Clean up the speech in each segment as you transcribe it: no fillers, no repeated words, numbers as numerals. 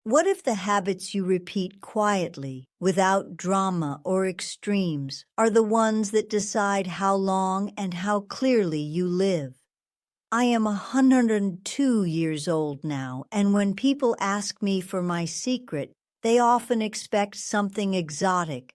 What if the habits you repeat quietly, without drama or extremes, are the ones that decide how long and how clearly you live? I am 102 years old now, and when people ask me for my secret, they often expect something exotic,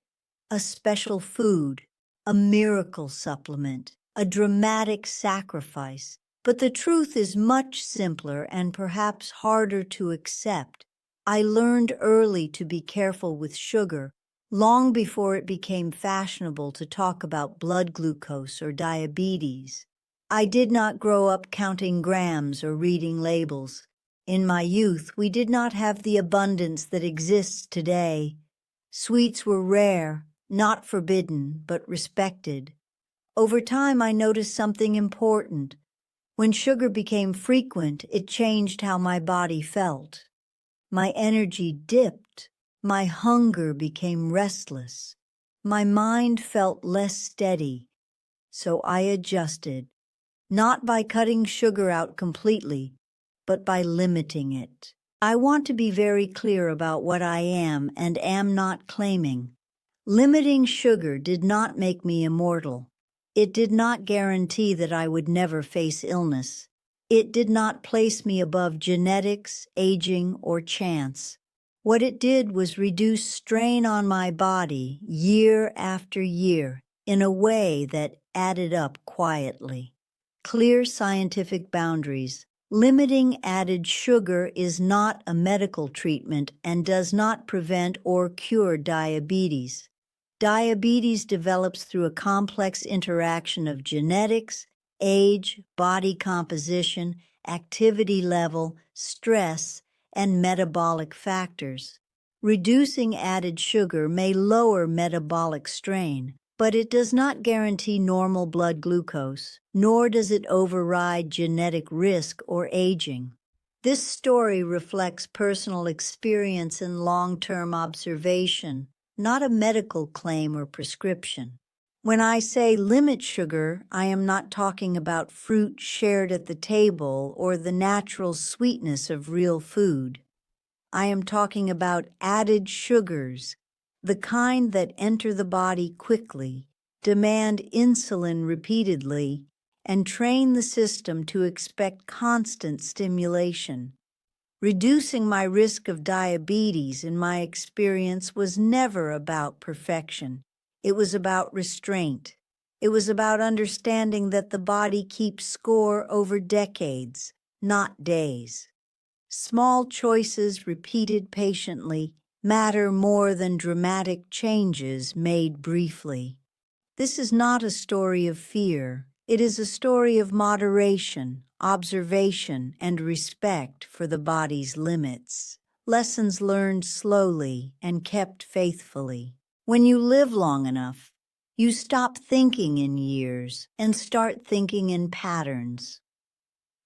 a special food, a miracle supplement, a dramatic sacrifice. But the truth is much simpler and perhaps harder to accept. I learned early to be careful with sugar, long before it became fashionable to talk about blood glucose or diabetes. I did not grow up counting grams or reading labels. In my youth, we did not have the abundance that exists today. Sweets were rare, not forbidden, but respected. Over time, I noticed something important. When sugar became frequent, it changed how my body felt. My energy dipped. My hunger became restless. My mind felt less steady. So I adjusted, not by cutting sugar out completely, but by limiting it. I want to be very clear about what I am and am not claiming. Limiting sugar did not make me immortal. It did not guarantee that I would never face illness. It did not place me above genetics, aging, or chance. What it did was reduce strain on my body year after year in a way that added up quietly. Clear scientific boundaries. Limiting added sugar is not a medical treatment and does not prevent or cure diabetes. Diabetes develops through a complex interaction of genetics, age, body composition, activity level, stress, and metabolic factors. Reducing added sugar may lower metabolic strain, but it does not guarantee normal blood glucose, nor does it override genetic risk or aging. This story reflects personal experience and long-term observation, not a medical claim or prescription. When I say limit sugar, I am not talking about fruit shared at the table or the natural sweetness of real food. I am talking about added sugars, the kind that enter the body quickly, demand insulin repeatedly, and train the system to expect constant stimulation. Reducing my risk of diabetes, in my experience, was never about perfection. It was about restraint. It was about understanding that the body keeps score over decades, not days. Small choices repeated patiently matter more than dramatic changes made briefly. This is not a story of fear. It is a story of moderation, observation, and respect for the body's limits. Lessons learned slowly and kept faithfully. When you live long enough, you stop thinking in years and start thinking in patterns.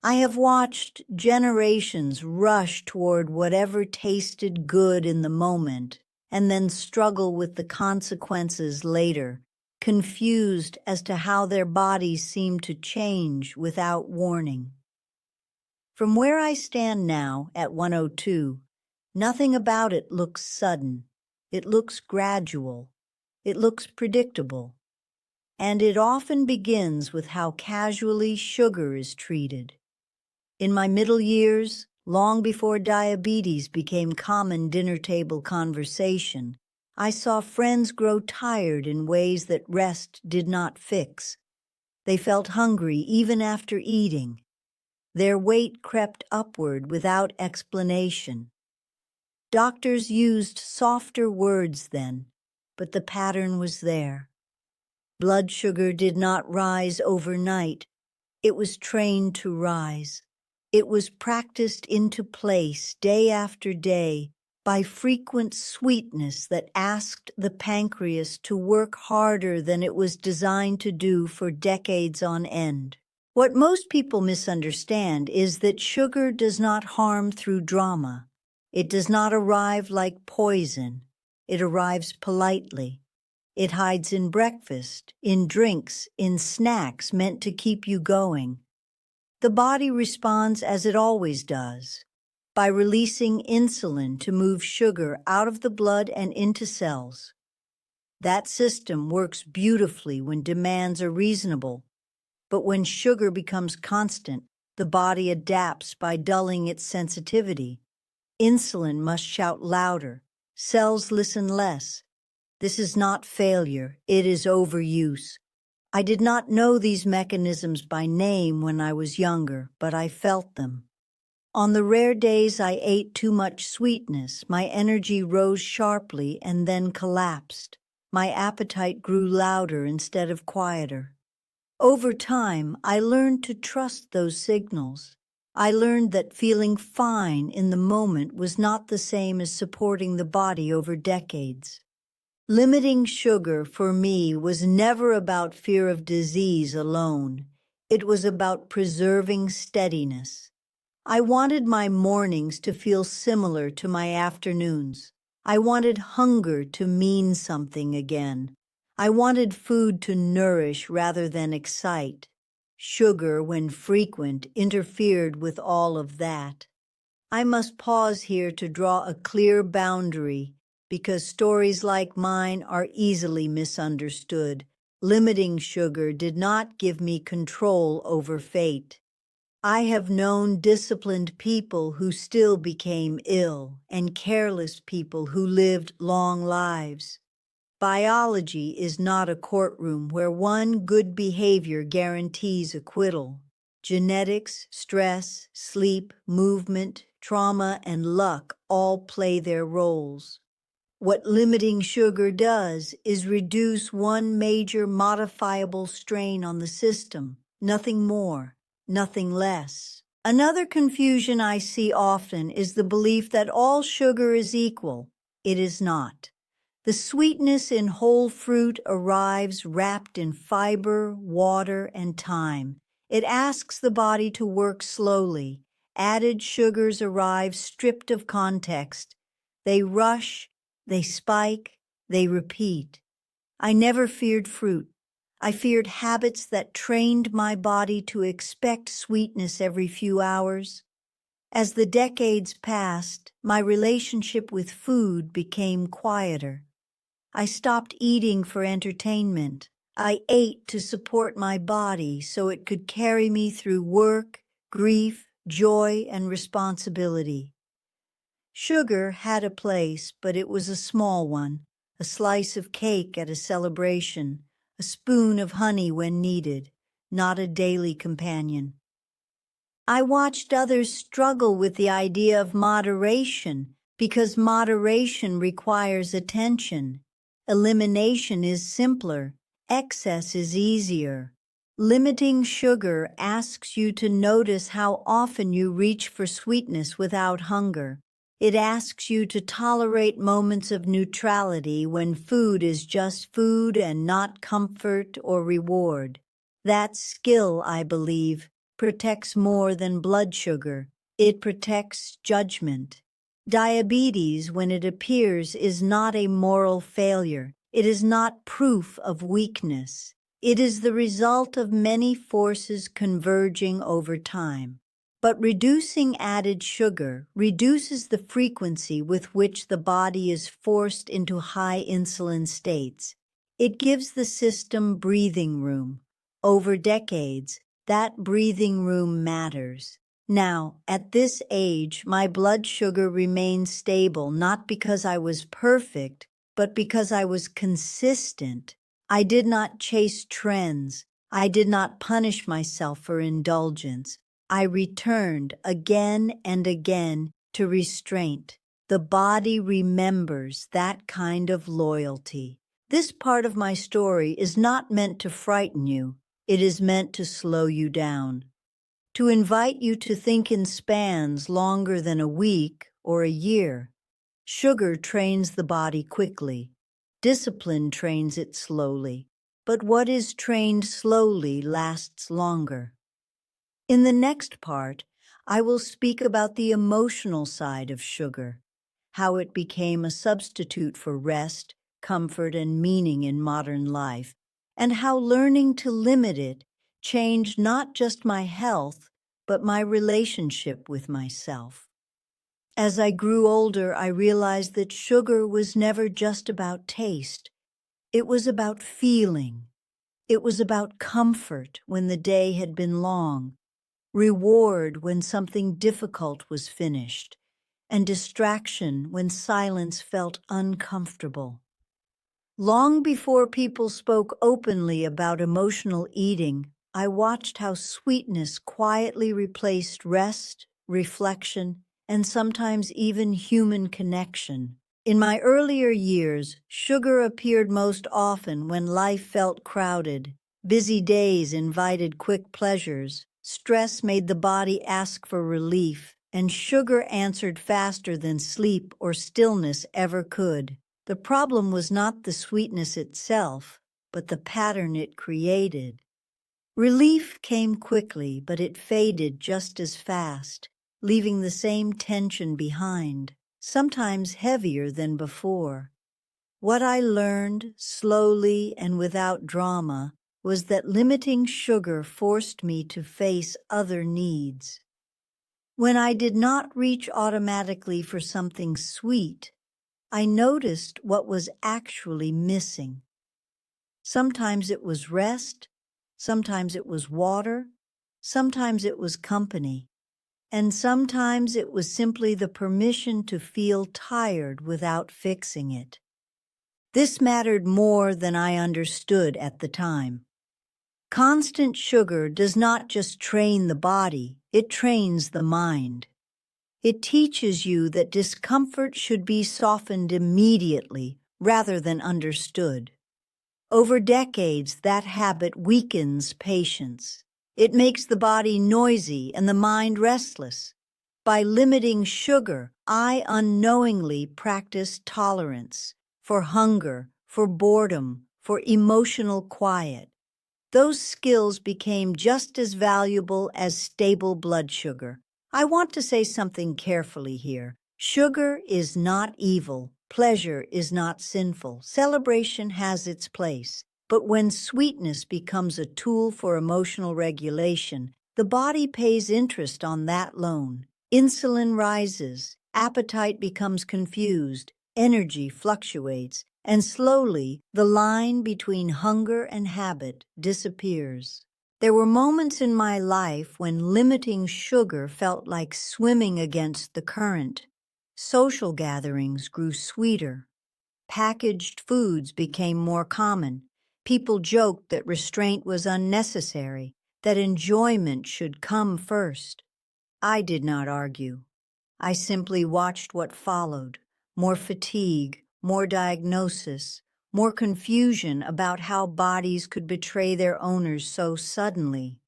I have watched generations rush toward whatever tasted good in the moment and then struggle with the consequences later, confused as to how their bodies seem to change without warning. From where I stand now at 102, nothing about it looks sudden. It looks gradual. It looks predictable. And it often begins with how casually sugar is treated. In my middle years, long before diabetes became common dinner table conversation, I saw friends grow tired in ways that rest did not fix. They felt hungry even after eating. Their weight crept upward without explanation. Doctors used softer words then, but the pattern was there. Blood sugar did not rise overnight. It was trained to rise. It was practiced into place day after day by frequent sweetness that asked the pancreas to work harder than it was designed to do for decades on end. What most people misunderstand is that sugar does not harm through drama. It does not arrive like poison. It arrives politely. It hides in breakfast, in drinks, in snacks meant to keep you going. The body responds as it always does. by releasing insulin to move sugar out of the blood and into cells. That system works beautifully when demands are reasonable, but when sugar becomes constant, the body adapts by dulling its sensitivity. Insulin must shout louder. Cells listen less. This is not failure, it is overuse. I did not know these mechanisms by name when I was younger, but I felt them. On the rare days I ate too much sweetness, my energy rose sharply and then collapsed. My appetite grew louder instead of quieter. Over time, I learned to trust those signals. I learned that feeling fine in the moment was not the same as supporting the body over decades. Limiting sugar for me was never about fear of disease alone. It was about preserving steadiness. I wanted my mornings to feel similar to my afternoons. I wanted hunger to mean something again. I wanted food to nourish rather than excite. Sugar, when frequent, interfered with all of that. I must pause here to draw a clear boundary, because stories like mine are easily misunderstood. Limiting sugar did not give me control over fate. I have known disciplined people who still became ill and careless people who lived long lives. Biology is not a courtroom where one good behavior guarantees acquittal. Genetics, stress, sleep, movement, trauma, and luck all play their roles. What limiting sugar does is reduce one major modifiable strain on the system, nothing more, nothing less. Another confusion I see often is the belief that all sugar is equal. It is not. The sweetness in whole fruit arrives wrapped in fiber, water, and time. It asks the body to work slowly. Added sugars arrive stripped of context. They rush, they spike, they repeat. I never feared fruit. I feared habits that trained my body to expect sweetness every few hours. As the decades passed, my relationship with food became quieter. I stopped eating for entertainment. I ate to support my body so it could carry me through work, grief, joy, and responsibility. Sugar had a place, but it was a small one, a slice of cake at a celebration, a spoon of honey when needed, not a daily companion. I watched others struggle with the idea of moderation because moderation requires attention. Elimination is simpler, excess is easier. Limiting sugar asks you to notice how often you reach for sweetness without hunger. It asks you to tolerate moments of neutrality when food is just food and not comfort or reward. That skill, I believe, protects more than blood sugar. It protects judgment. Diabetes, when it appears, is not a moral failure. It is not proof of weakness. It is the result of many forces converging over time. But reducing added sugar reduces the frequency with which the body is forced into high insulin states. It gives the system breathing room. Over decades, that breathing room matters. Now, at this age, my blood sugar remains stable not because I was perfect, but because I was consistent. I did not chase trends. I did not punish myself for indulgence. I returned again and again to restraint. The body remembers that kind of loyalty. This part of my story is not meant to frighten you. It is meant to slow you down, to invite you to think in spans longer than a week or a year. Sugar trains the body quickly. Discipline trains it slowly. But what is trained slowly lasts longer. In the next part, I will speak about the emotional side of sugar, how it became a substitute for rest, comfort, and meaning in modern life, and how learning to limit it changed not just my health, but my relationship with myself. As I grew older, I realized that sugar was never just about taste. It was about feeling. It was about comfort when the day had been long, reward when something difficult was finished, and distraction when silence felt uncomfortable. Long before people spoke openly about emotional eating, I watched how sweetness quietly replaced rest, reflection, and sometimes even human connection. In my earlier years, sugar appeared most often when life felt crowded. Busy days invited quick pleasures, stress made the body ask for relief, and sugar answered faster than sleep or stillness ever could. The problem was not the sweetness itself, but the pattern it created. Relief came quickly, but it faded just as fast, leaving the same tension behind, sometimes heavier than before. What I learned, slowly and without drama, was that limiting sugar forced me to face other needs. When I did not reach automatically for something sweet, I noticed what was actually missing. Sometimes it was rest, sometimes it was water, sometimes it was company, and sometimes it was simply the permission to feel tired without fixing it. This mattered more than I understood at the time. Constant sugar does not just train the body, it trains the mind. It teaches you that discomfort should be softened immediately rather than understood. Over decades, that habit weakens patience. It makes the body noisy and the mind restless. By limiting sugar, I unknowingly practiced tolerance for hunger, for boredom, for emotional quiet. Those skills became just as valuable as stable blood sugar. I want to say something carefully here. Sugar is not evil. Pleasure is not sinful. Celebration has its place. But when sweetness becomes a tool for emotional regulation, the body pays interest on that loan. Insulin rises, appetite becomes confused, energy fluctuates, and slowly the line between hunger and habit disappears. There were moments in my life when limiting sugar felt like swimming against the current. Social gatherings grew sweeter. Packaged foods became more common. People joked that restraint was unnecessary, that enjoyment should come first. I did not argue. I simply watched what followed: more fatigue, more diagnosis, more confusion about how bodies could betray their owners so suddenly.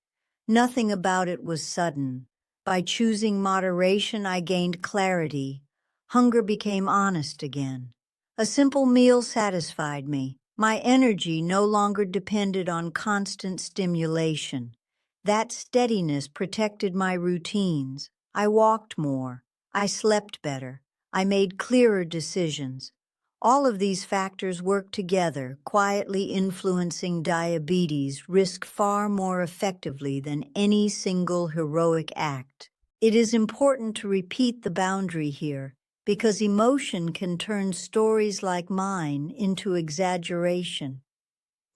Nothing about it was sudden. By choosing moderation, I gained clarity. Hunger became honest again. A simple meal satisfied me. My energy no longer depended on constant stimulation. That steadiness protected my routines. I walked more. I slept better. I made clearer decisions. All of these factors work together, quietly influencing diabetes risk far more effectively than any single heroic act. It is important to repeat the boundary here, because emotion can turn stories like mine into exaggeration.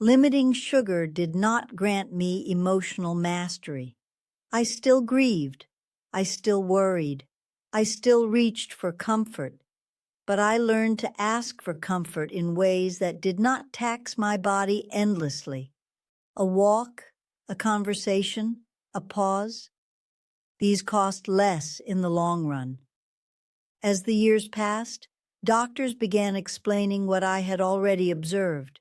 Limiting sugar did not grant me emotional mastery. I still grieved. I still worried. I still reached for comfort. But I learned to ask for comfort in ways that did not tax my body endlessly. A walk, a conversation, a pause. These cost less in the long run. As the years passed, doctors began explaining what I had already observed.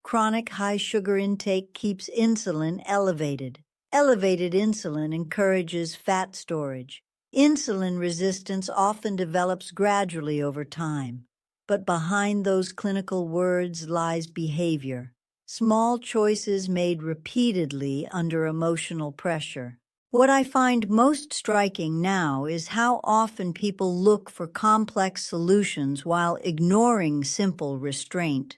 Chronic high sugar intake keeps insulin elevated. Elevated insulin encourages fat storage. Insulin resistance often develops gradually over time. But behind those clinical words lies behavior. Small choices made repeatedly under emotional pressure. What I find most striking now is how often people look for complex solutions while ignoring simple restraint.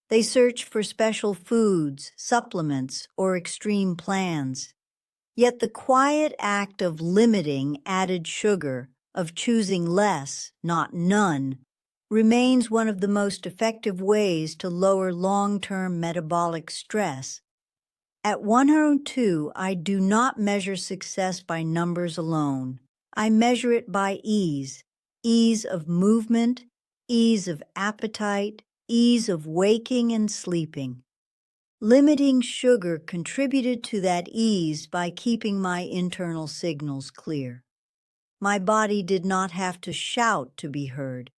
They search for special foods, supplements, or extreme plans. Yet the quiet act of limiting added sugar of choosing less, not none, remains one of the most effective ways to lower long-term metabolic stress. At 102, I do not measure success by numbers alone. I measure it by ease. Ease of movement, ease of appetite, ease of waking and sleeping. Limiting sugar contributed to that ease by keeping my internal signals clear. My body did not have to shout to be heard.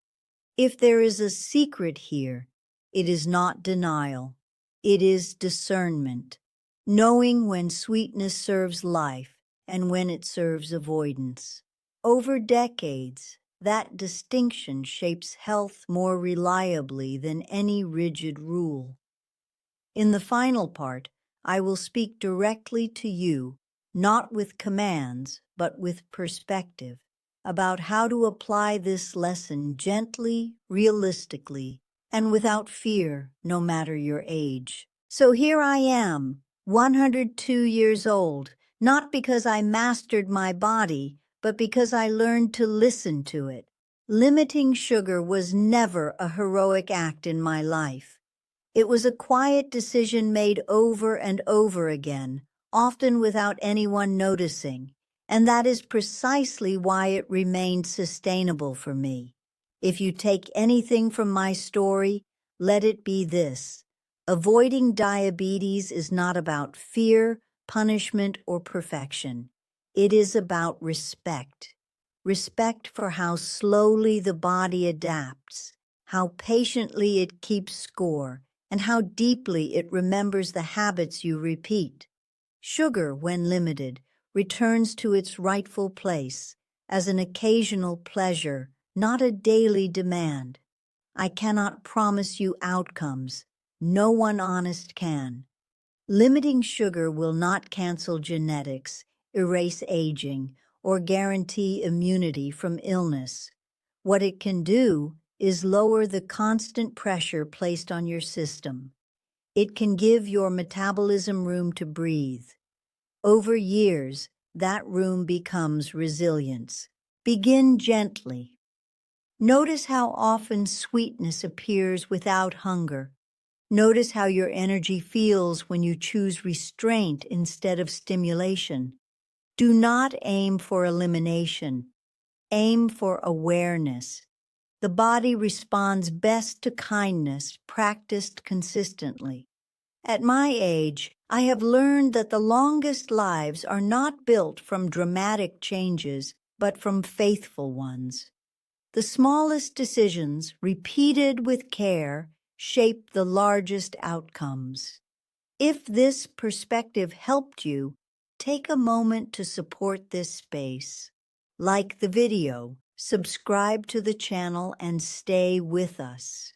If there is a secret here, it is not denial. It is discernment, knowing when sweetness serves life and when it serves avoidance. Over decades, that distinction shapes health more reliably than any rigid rule. In the final part, I will speak directly to you, not with commands, but with perspective, about how to apply this lesson gently, realistically, and without fear, no matter your age. So here I am, 102 years old, not because I mastered my body, but because I learned to listen to it. Limiting sugar was never a heroic act in my life. It was a quiet decision made over and over again, often without anyone noticing, and that is precisely why it remained sustainable for me. If you take anything from my story, let it be this. Avoiding diabetes is not about fear, punishment, or perfection. It is about respect. Respect for how slowly the body adapts, how patiently it keeps score, and how deeply it remembers the habits you repeat. Sugar, when limited, returns to its rightful place as an occasional pleasure, not a daily demand. I cannot promise you outcomes. No one honest can. Limiting sugar will not cancel genetics, erase aging, or guarantee immunity from illness. What it can do is lower the constant pressure placed on your system. It can give your metabolism room to breathe. Over years, that room becomes resilience. Begin gently. Notice how often sweetness appears without hunger. Notice how your energy feels when you choose restraint instead of stimulation. Do not aim for elimination. Aim for awareness. The body responds best to kindness practiced consistently. At my age, I have learned that the longest lives are not built from dramatic changes, but from faithful ones. The smallest decisions, repeated with care, shape the largest outcomes. If this perspective helped you, take a moment to support this space. Like the video, subscribe to the channel, and stay with us.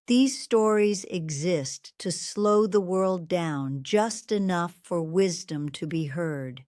These stories exist to slow the world down just enough for wisdom to be heard.